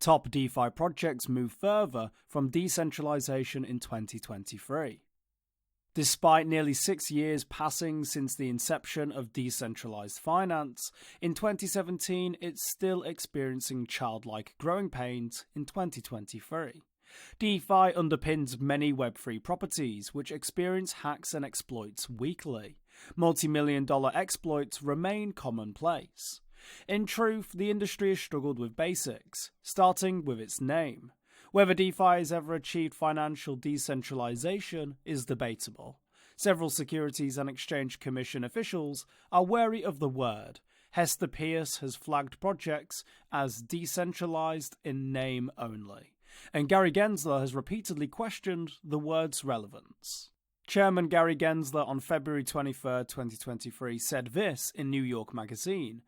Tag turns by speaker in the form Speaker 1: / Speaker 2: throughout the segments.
Speaker 1: Top DeFi projects move further from decentralization in 2023. Despite nearly 6 years passing since the inception of decentralized finance, in 2017 it's still experiencing childlike growing pains in 2023. DeFi underpins many Web3 properties which experience hacks and exploits weekly. Multi-million-dollar exploits remain commonplace. In truth, the industry has struggled with basics, starting with its name. Whether DeFi has ever achieved financial decentralization is debatable. Several Securities and Exchange Commission officials are wary of the word. Hester Peirce has flagged projects as decentralized in name only, and Gary Gensler has repeatedly questioned the word's relevance. Chairman Gary Gensler on February 23, 2023 said this in New York Magazine,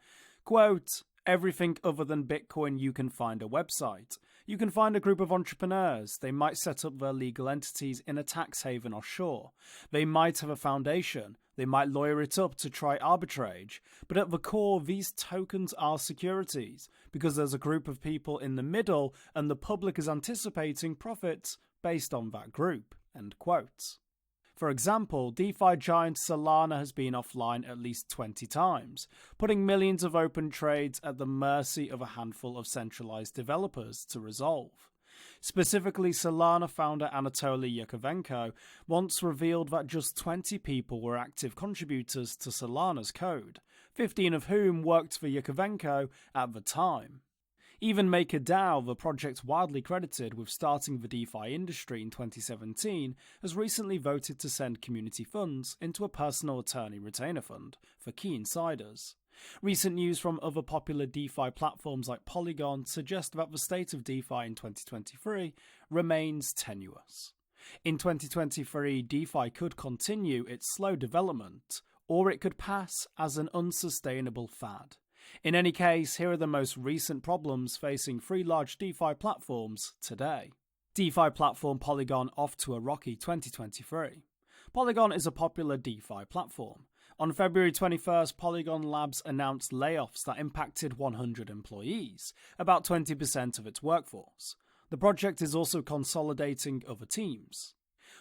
Speaker 1: quote, "Everything other than Bitcoin you can find a website. You can find a group of entrepreneurs. They might set up their legal entities in a tax haven offshore. They might have a foundation. They might lawyer it up to try arbitrage. But at the core, these tokens are securities because there's a group of people in the middle and the public is anticipating profits based on that group." End quote. For example, DeFi giant Solana has been offline at least 20 times, putting millions of open trades at the mercy of a handful of centralized developers to resolve. Specifically, Solana founder Anatoly Yakovenko once revealed that just 20 people were active contributors to Solana's code, 15 of whom worked for Yakovenko at the time. Even MakerDAO, the project widely credited with starting the DeFi industry in 2017, has recently voted to send community funds into a personal attorney retainer fund for key insiders. Recent news from other popular DeFi platforms like Polygon suggest that the state of DeFi in 2023 remains tenuous. In 2023, DeFi could continue its slow development, or it could pass as an unsustainable fad. In any case, here are the most recent problems facing three large DeFi platforms today. DeFi platform Polygon off to a rocky 2023. Polygon is a popular DeFi platform. On February 21st, Polygon Labs announced layoffs that impacted 100 employees, about 20% of its workforce. The project is also consolidating other teams.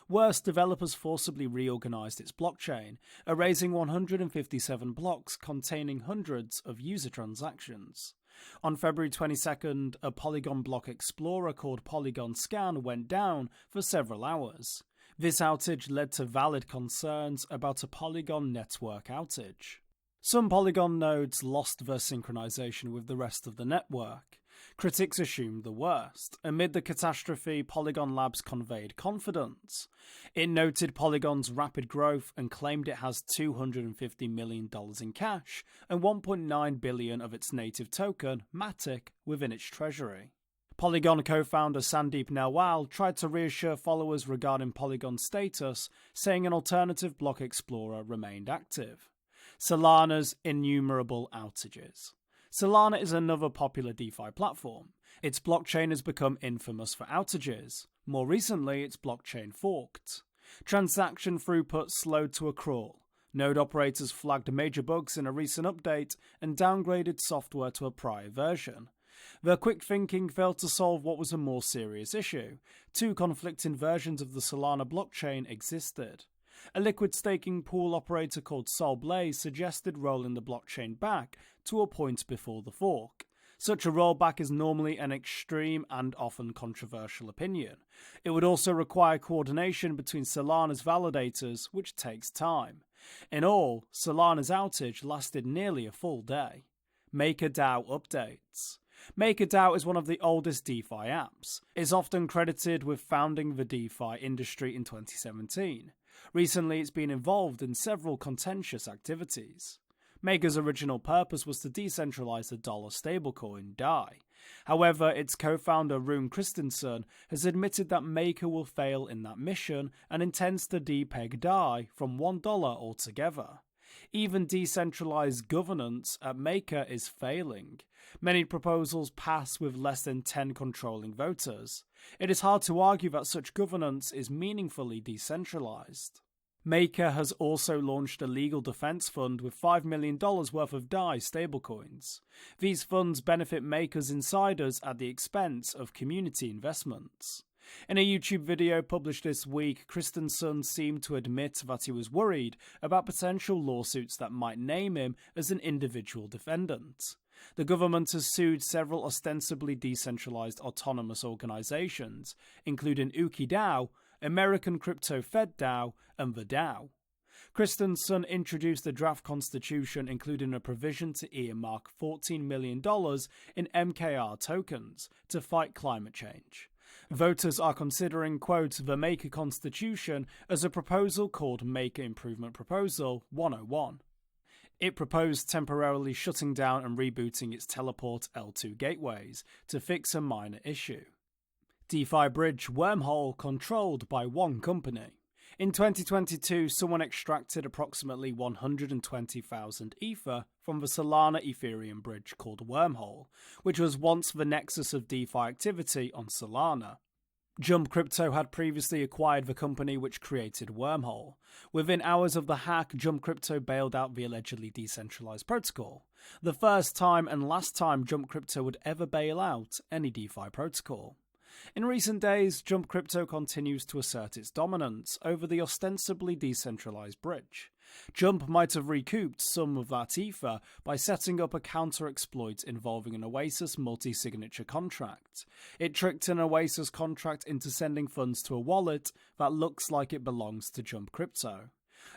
Speaker 1: Worse, developers forcibly reorganized its blockchain, erasing 157 blocks containing hundreds of user transactions. On February 22nd, a Polygon block explorer called Polygon Scan went down for several hours. This outage led to valid concerns about a Polygon network outage. Some Polygon nodes lost their synchronization with the rest of the network. Critics assumed the worst. Amid the catastrophe, Polygon Labs conveyed confidence. It noted Polygon's rapid growth and claimed it has $250 million in cash and $1.9 billion of its native token, Matic, within its treasury. Polygon co-founder Sandeep Narwal tried to reassure followers regarding Polygon's status, saying an alternative block explorer remained active. Solana's innumerable outages. Solana is another popular DeFi platform. Its blockchain has become infamous for outages. More recently, its blockchain forked. Transaction throughput slowed to a crawl. Node operators flagged major bugs in a recent update and downgraded software to a prior version. Their quick thinking failed to solve what was a more serious issue. Two conflicting versions of the Solana blockchain existed. A liquid staking pool operator called Solblaze suggested rolling the blockchain back to a point before the fork. Such a rollback is normally an extreme and often controversial opinion. It would also require coordination between Solana's validators, which takes time. In all, Solana's outage lasted nearly a full day. MakerDAO updates. MakerDAO is one of the oldest DeFi apps. It's often credited with founding the DeFi industry in 2017. Recently, it's been involved in several contentious activities. Maker's original purpose was to decentralize the dollar stablecoin DAI. However, its co-founder Rune Christensen has admitted that Maker will fail in that mission and intends to depeg DAI from $1 altogether. Even decentralized governance at Maker is failing. Many proposals pass with less than 10 controlling voters. It is hard to argue that such governance is meaningfully decentralized. Maker has also launched a legal defense fund with $5 million worth of DAI stablecoins. These funds benefit Maker's insiders at the expense of community investments. In a YouTube video published this week, Christensen seemed to admit that he was worried about potential lawsuits that might name him as an individual defendant. The government has sued several ostensibly decentralized autonomous organizations, including UkiDAO, American Crypto Fed DAO, and the DAO. Christensen introduced a draft constitution including a provision to earmark $14 million in MKR tokens to fight climate change. Voters are considering, quote, the Maker Constitution as a proposal called Maker Improvement Proposal 101. It proposed temporarily shutting down and rebooting its teleport L2 gateways to fix a minor issue. DeFi bridge wormhole controlled by one company. In 2022, someone extracted approximately 120,000 Ether from the Solana Ethereum bridge called Wormhole, which was once the nexus of DeFi activity on Solana. Jump Crypto had previously acquired the company which created Wormhole. Within hours of the hack, Jump Crypto bailed out the allegedly decentralized protocol. The first time and last time Jump Crypto would ever bail out any DeFi protocol. In recent days, Jump Crypto continues to assert its dominance over the ostensibly decentralized bridge. Jump might have recouped some of that Ether by setting up a counter-exploit involving an Oasis multi-signature contract. It tricked an Oasis contract into sending funds to a wallet that looks like it belongs to Jump Crypto.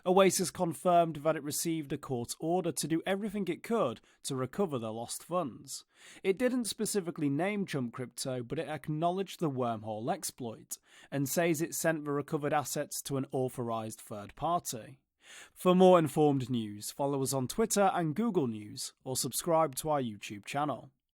Speaker 1: Oasis confirmed that it received a court order to do everything it could to recover the lost funds. It didn't specifically name Jump Crypto, but it acknowledged the wormhole exploit and says it sent the recovered assets to an authorized third party. For more informed news, follow us on Twitter and Google News, or subscribe to our YouTube channel.